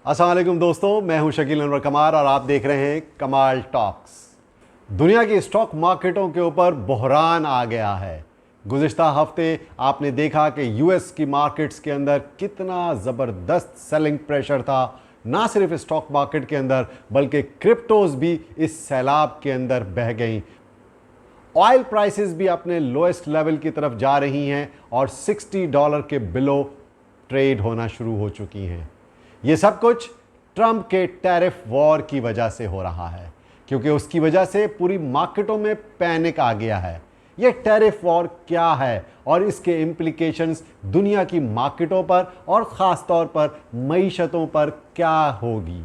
अस्सलाम वालेकुम दोस्तों, मैं हूं शकील अनवर कमार और आप देख रहे हैं कमाल टॉक्स। दुनिया की स्टॉक मार्केटों के ऊपर बहरान आ गया है। गुज़िश्ता हफ्ते आपने देखा कि यूएस की मार्केट्स के अंदर कितना ज़बरदस्त सेलिंग प्रेशर था। ना सिर्फ स्टॉक मार्केट के अंदर बल्कि क्रिप्टोज भी इस सैलाब के अंदर बह गई। ऑयल प्राइसेस भी अपने लोएस्ट लेवल की तरफ जा रही हैं और $60 के बिलो ट्रेड होना शुरू हो चुकी हैं। ये सब कुछ ट्रंप के टैरिफ वॉर की वजह से हो रहा है, क्योंकि उसकी वजह से पूरी मार्केटों में पैनिक आ गया है। ये टैरिफ वॉर क्या है और इसके इम्प्लीकेशंस दुनिया की मार्केटों पर और ख़ास तौर पर मईशतों पर क्या होगी।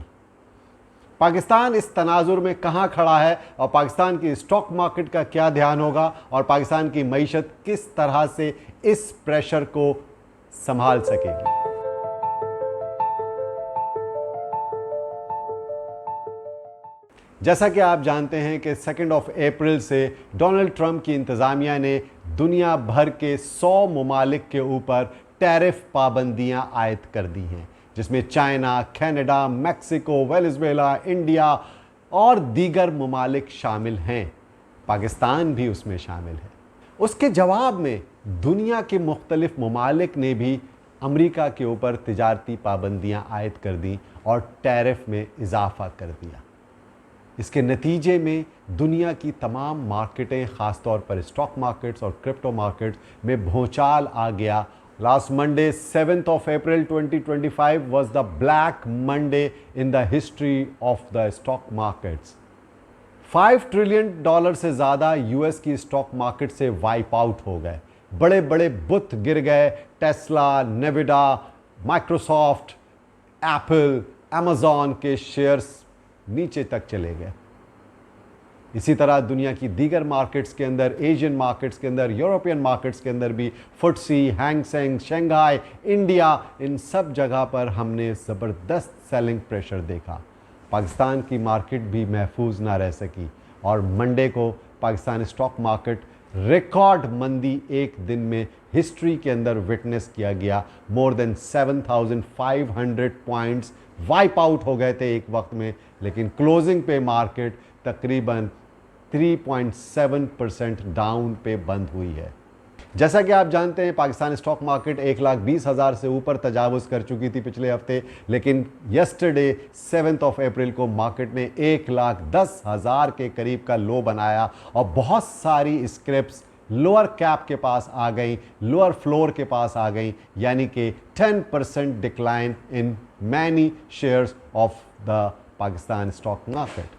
पाकिस्तान इस तनाजुर में कहाँ खड़ा है और पाकिस्तान की स्टॉक मार्केट का क्या ध्यान होगा और पाकिस्तान की मईशत किस तरह से इस प्रेशर को संभाल सकेगी। जैसा कि आप जानते हैं कि 2 अप्रैल से डोनाल्ड ट्रंप की इंतज़ामिया ने दुनिया भर के 100 ममालिक के ऊपर टैरिफ पाबंदियां आयद कर दी हैं, जिसमें China, Canada, Mexico, Venezuela, India और दीगर ममालिक शामिल हैं। पाकिस्तान भी उसमें शामिल है। उसके जवाब में दुनिया के मुख्तलिफ ममालिक ने भी अमेरिका के ऊपर तिजारती पाबंदियां आयद कर दी और टैरिफ में इजाफा कर दिया। इसके नतीजे में दुनिया की तमाम मार्केटें, ख़ास तौर पर स्टॉक मार्केट्स और क्रिप्टो मार्केट्स में भूचाल आ गया। Last Monday 7 April 2025 was the black Monday in the history of the stock markets। $5 trillion से ज़्यादा यूएस की स्टॉक मार्केट से वाइप आउट हो गए। बड़े बड़े बुत गिर गए। टेस्ला, नेविडा, माइक्रोसॉफ्ट, एप्पल, अमेज़ॉन के शेयर्स नीचे तक चले गए। इसी तरह दुनिया की दीगर मार्केट्स के अंदर, एशियन मार्केट्स के अंदर, यूरोपियन मार्केट्स के अंदर भी फुटसी, हैंगसेंग, शंघाई, इंडिया, इन सब जगह पर हमने ज़बरदस्त सेलिंग प्रेशर देखा। पाकिस्तान की मार्केट भी महफूज ना रह सकी और मंडे को पाकिस्तान स्टॉक मार्केट रिकॉर्ड मंदी एक दिन में हिस्ट्री के अंदर विटनेस किया गया। More than 7,500 points wipe out हो गए थे एक वक्त में, लेकिन क्लोजिंग पे मार्केट तकरीबन 3.7% डाउन पे बंद हुई है। जैसा कि आप जानते हैं, पाकिस्तान स्टॉक मार्केट 1,20,000 से ऊपर तजावुज़ कर चुकी थी पिछले हफ्ते, लेकिन यस्टरडे 7 अप्रैल को मार्केट ने 1,10,000 के करीब का लो बनाया और बहुत सारी स्क्रैप्स लोअर कैप के पास आ गई, लोअर फ्लोर के पास आ गई, यानी कि 10% decline in many shares of the Pakistan stock market.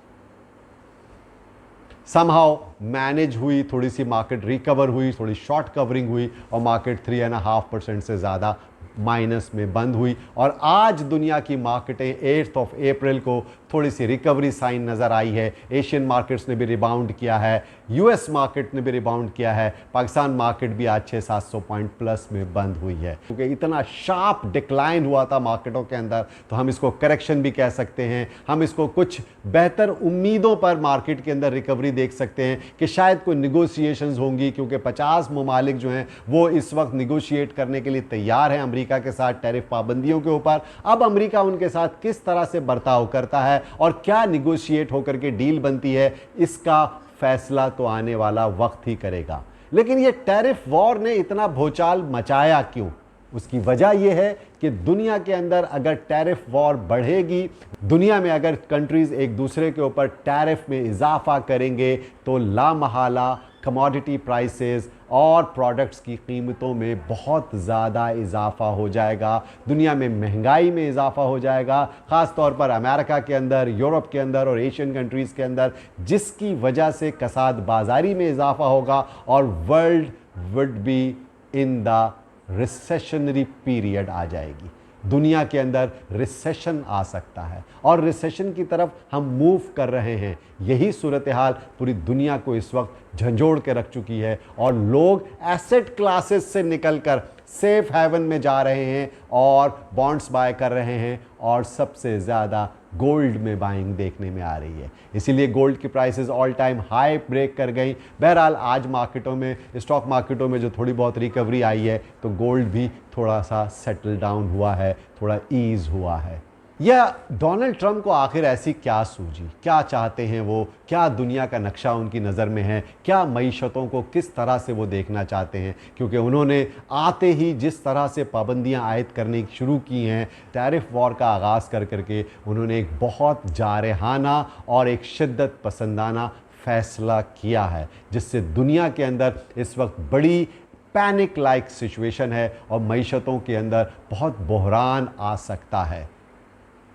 Somehow manage हुई, थोड़ी सी मार्केट रिकवर हुई, थोड़ी शॉर्ट कवरिंग हुई और मार्केट 3.5% से ज़्यादा माइनस में बंद हुई। और आज दुनिया की मार्केटें 8 अप्रैल को थोड़ी सी रिकवरी साइन नज़र आई है। एशियन मार्केट्स ने भी रिबाउंड किया है, यूएस मार्केट ने भी रिबाउंड किया है। पाकिस्तान मार्केट भी आज 600-700 पॉइंट प्लस में बंद हुई है। क्योंकि इतना शार्प डिक्लाइन हुआ था मार्केटों के अंदर, तो हम इसको करेक्शन भी कह सकते हैं। हम इसको कुछ बेहतर उम्मीदों पर मार्केट के अंदर रिकवरी देख सकते हैं कि शायद कोई निगोशिएशंस होंगी, क्योंकि 50 ममालिक जो हैं वो इस वक्त निगोशिएट करने के लिए तैयार हैं अमेरिका के साथ टैरिफ पाबंदियों के ऊपर। अब अमेरिका उनके साथ किस तरह से बर्ताव करता है और क्या निगोशिएट होकर के डील बनती है, इसका फैसला तो आने वाला वक्त ही करेगा। लेकिन ये टैरिफ वॉर ने इतना भूचाल मचाया क्यों? उसकी वजह यह है कि दुनिया के अंदर अगर टैरिफ वॉर बढ़ेगी, दुनिया में अगर कंट्रीज एक दूसरे के ऊपर टैरिफ में इजाफा करेंगे, तो लामहला कमोडिटी प्राइसेस और प्रोडक्ट्स की कीमतों में बहुत ज़्यादा इजाफा हो जाएगा। दुनिया में महंगाई में इजाफा हो जाएगा, ख़ास तौर पर अमेरिका के अंदर, यूरोप के अंदर और एशियन कंट्रीज़ के अंदर, जिसकी वजह से कसाद बाजारी में इजाफा होगा और world would be in the recessionary period आ जाएगी। दुनिया के अंदर रिसेशन आ सकता है और रिसेशन की तरफ हम मूव कर रहे हैं। यही सूरत हाल पूरी दुनिया को इस वक्त झंझोड़ के रख चुकी है और लोग एसेट क्लासेस से निकलकर सेफ हेवन में जा रहे हैं और बॉन्ड्स बाय कर रहे हैं और सबसे ज़्यादा गोल्ड में बाइंग देखने में आ रही है। इसीलिए गोल्ड की prices all time high break कर गई। बहरहाल आज मार्केटों में, स्टॉक मार्केटों में जो थोड़ी बहुत रिकवरी आई है, तो गोल्ड भी थोड़ा सा सेटल डाउन हुआ है, थोड़ा ईज़ हुआ है। या डोनाल्ड ट्रंप को आखिर ऐसी क्या सूझी, क्या चाहते हैं वो, क्या दुनिया का नक्शा उनकी नज़र में है, क्या मईशतों को किस तरह से वो देखना चाहते हैं? क्योंकि उन्होंने आते ही जिस तरह से पाबंदियां आयद करनी शुरू की हैं, टैरिफ वॉर का आगाज़ कर करके उन्होंने एक बहुत जारहाना और एक शिद्दत पसंदाना फैसला किया है, जिससे दुनिया के अंदर इस वक्त बड़ी पैनिक लाइक सिचुएशन है और मईशतों के अंदर बहुत बहरान आ सकता है।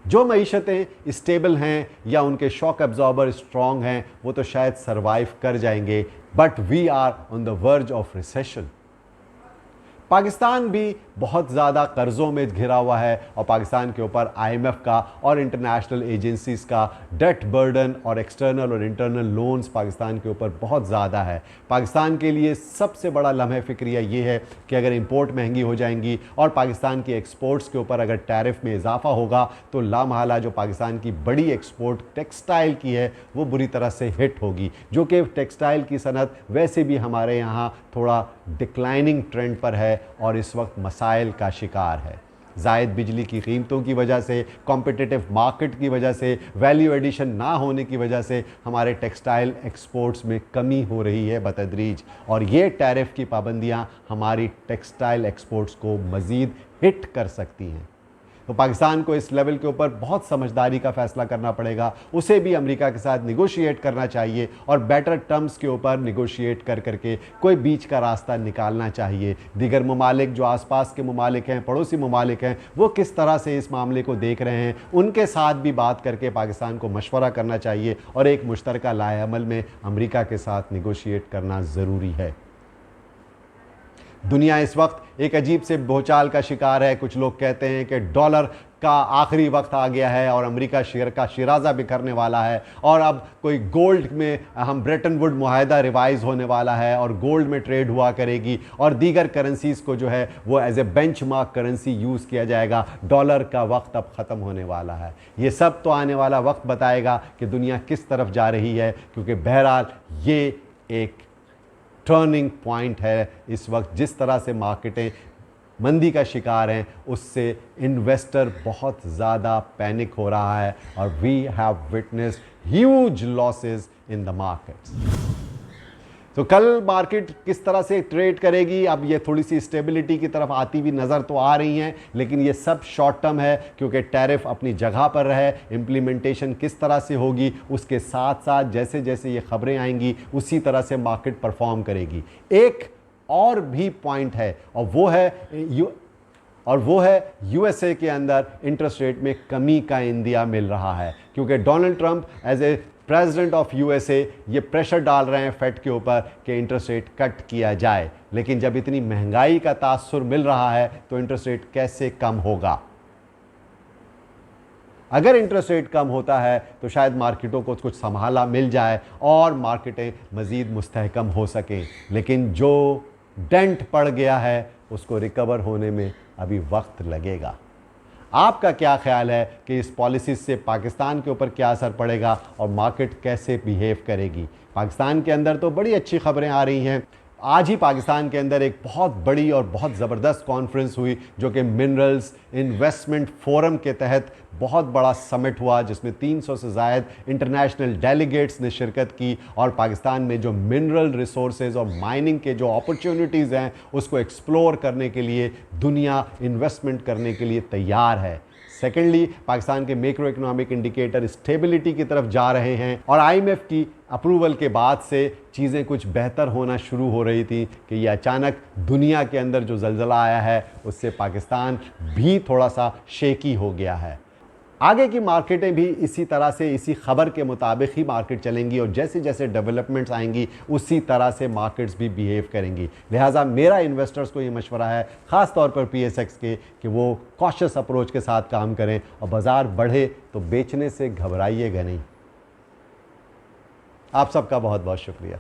जो मईशतें स्टेबल हैं या उनके शॉक एब्जॉर्बर स्ट्रॉन्ग हैं वो तो शायद सरवाइव कर जाएंगे, but we are on the verge of recession. Pakistan भी बहुत ज़्यादा कर्ज़ों में घिरा हुआ है और पाकिस्तान के ऊपर आईएमएफ का और इंटरनेशनल एजेंसीज़ का डेट बर्डन और एक्सटर्नल और इंटरनल लोन्स पाकिस्तान के ऊपर बहुत ज़्यादा है। पाकिस्तान के लिए सबसे बड़ा लम्हे फ़िक्रिया ये है कि अगर इंपोर्ट महंगी हो जाएंगी और पाकिस्तान की एक्सपोर्ट्स के ऊपर अगर टैरिफ में इजाफा होगा तो लामहला जो पाकिस्तान की बड़ी एक्सपोर्ट टेक्सटाइल की है वो बुरी तरह से हिट होगी, जो कि टेक्सटाइल की सनत वैसे भी हमारे यहाँ थोड़ा डिक्लाइनिंग ट्रेंड पर है और इस वक्त मसाइल का शिकार है। ज़ायद बिजली की कीमतों की वजह से, कॉम्पिटिटिव मार्केट की वजह से, वैल्यू एडिशन ना होने की वजह से हमारे टेक्सटाइल एक्सपोर्ट्स में कमी हो रही है बतदरीज, और ये टैरिफ की पाबंदियां हमारी टेक्सटाइल एक्सपोर्ट्स को मज़ीद हिट कर सकती हैं। तो पाकिस्तान को इस लेवल के ऊपर बहुत समझदारी का फैसला करना पड़ेगा। उसे भी अमेरिका के साथ निगोशिएट करना चाहिए और बेटर टर्म्स के ऊपर निगोशिएट कर करके कोई बीच का रास्ता निकालना चाहिए। दीगर ममालिक जो आसपास के ममालिक हैं, पड़ोसी ममालिक हैं, वो किस तरह से इस मामले को देख रहे हैं, उनके साथ भी बात करके पाकिस्तान को मशवरा करना चाहिए और एक मुश्तरका लाएअमल में अमेरिका के साथ निगोशिएट करना ज़रूरी है। दुनिया इस वक्त एक अजीब से भूचाल का शिकार है। कुछ लोग कहते हैं कि डॉलर का आखिरी वक्त आ गया है और अमेरिका शेयर का शिराजा बिखरने वाला है और अब कोई गोल्ड में हम ब्रेटन वुड मुआहदा रिवाइज होने वाला है और गोल्ड में ट्रेड हुआ करेगी और दीगर करेंसीज़ को जो है वो as a benchmark currency use किया जाएगा। डॉलर का वक्त अब ख़त्म होने वाला है। ये सब तो आने वाला वक्त बताएगा कि दुनिया किस तरफ जा रही है, क्योंकि बहरहाल ये एक टर्निंग पॉइंट है। इस वक्त जिस तरह से मार्केटें मंदी का शिकार हैं उससे इन्वेस्टर बहुत ज़्यादा पैनिक हो रहा है और we have witnessed huge losses in the markets. तो कल मार्केट किस तरह से ट्रेड करेगी, अब ये थोड़ी सी स्टेबिलिटी की तरफ आती हुई नज़र तो आ रही हैं, लेकिन ये सब शॉर्ट टर्म है क्योंकि टैरिफ अपनी जगह पर रहे। इम्प्लीमेंटेशन किस तरह से होगी उसके साथ साथ जैसे जैसे ये खबरें आएंगी उसी तरह से मार्केट परफॉर्म करेगी। एक और भी पॉइंट है और वो है यूएसए के अंदर इंटरेस्ट रेट में कमी का इंदिया मिल रहा है, क्योंकि Donald Trump as a president of USA ये प्रेशर डाल रहे हैं फेड के ऊपर कि इंटरेस्ट रेट कट किया जाए। लेकिन जब इतनी महंगाई का तासुर मिल रहा है तो इंटरेस्ट रेट कैसे कम होगा? अगर इंटरेस्ट रेट कम होता है तो शायद मार्केटों को कुछ संभाला मिल जाए और मार्केटें मज़ीद मुस्तहकम हो सकें, लेकिन जो डेंट पड़ गया है उसको रिकवर होने में अभी वक्त लगेगा। आपका क्या ख्याल है कि इस पॉलिसी से पाकिस्तान के ऊपर क्या असर पड़ेगा और मार्केट कैसे बिहेव करेगी? पाकिस्तान के अंदर तो बड़ी अच्छी खबरें आ रही हैं। आज ही पाकिस्तान के अंदर एक बहुत बड़ी और बहुत ज़बरदस्त कॉन्फ्रेंस हुई जो कि मिनरल्स इन्वेस्टमेंट फोरम के तहत बहुत बड़ा समिट हुआ, जिसमें 300 से ज़ायद इंटरनेशनल डेलीगेट्स ने शिरकत की और पाकिस्तान में जो मिनरल रिसोर्सेज और माइनिंग के जो अपॉर्चुनिटीज़ हैं उसको एक्सप्लोर करने के लिए दुनिया इन्वेस्टमेंट करने के लिए तैयार है। सेकेंडली, पाकिस्तान के मैक्रो इकोनॉमिक इंडिकेटर स्टेबिलिटी की तरफ जा रहे हैं और आईएमएफ की अप्रूवल के बाद से चीज़ें कुछ बेहतर होना शुरू हो रही थी कि ये अचानक दुनिया के अंदर जो ज़लज़ला आया है उससे पाकिस्तान भी थोड़ा सा शेकी हो गया है। आगे की मार्केटें भी इसी तरह से इसी खबर के मुताबिक ही मार्केट चलेंगी और जैसे जैसे डेवलपमेंट्स आएंगी उसी तरह से मार्केट्स भी बिहेव करेंगी। लिहाजा मेरा इन्वेस्टर्स को ये मशवरा है, ख़ास तौर पर पीएसएक्स के, कि वो कॉशियस अप्रोच के साथ काम करें और बाज़ार बढ़े तो बेचने से घबराइएगा नहीं। आप सबका बहुत बहुत शुक्रिया।